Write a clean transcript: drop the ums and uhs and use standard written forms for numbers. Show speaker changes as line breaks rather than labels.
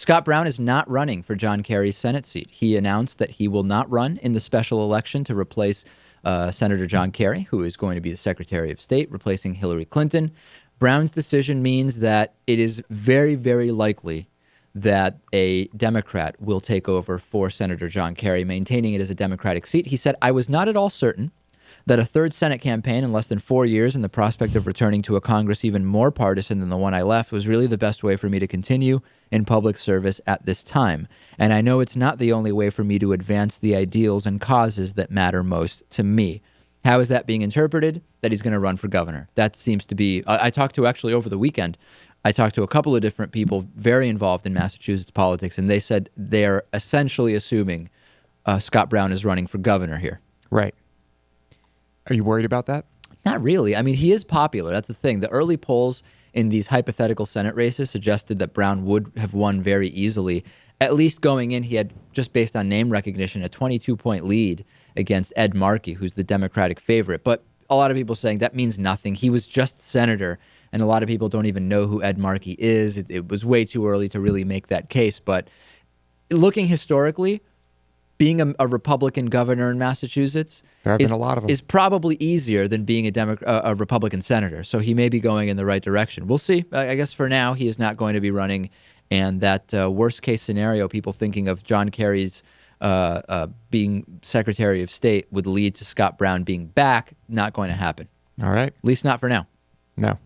Scott Brown is not running for John Kerry's Senate seat. He announced that he will not run in the special election to replace Senator John Kerry, who is going to be the Secretary of State, replacing Hillary Clinton. Brown's decision means that it is very, very likely that a Democrat will take over for Senator John Kerry, maintaining it as a Democratic seat. He said, I was not at all certain that a third Senate campaign in less than 4 years and the prospect of returning to a Congress even more partisan than the one I left was really the best way for me to continue in public service at this time. And I know it's not the only way for me to advance the ideals and causes that matter most to me. How is that being interpreted? That he's going to run for governor. That seems to be, I talked to actually over the weekend, I talked to a couple of different people very involved in Massachusetts politics, and they said they're essentially assuming Scott Brown is running for governor here.
Right. Are you worried about that?
Not really. I mean, he is popular. That's the thing. The early polls in these hypothetical Senate races suggested that Brown would have won very easily. At least going in, he had, just based on name recognition, a 22-point lead against Ed Markey, who's the Democratic favorite. But a lot of people saying that means nothing. He was just senator, and a lot of people don't even know who Ed Markey is. It was way too early to really make that case. But looking historically, being a Republican governor in Massachusetts is probably easier than being a Republican senator. So he may be going in the right direction. We'll see. I guess for now, he is not going to be running. And that worst case scenario, people thinking of John Kerry's being Secretary of State would lead to Scott Brown being back. Not going to happen.
All right.
At least not for now.
No.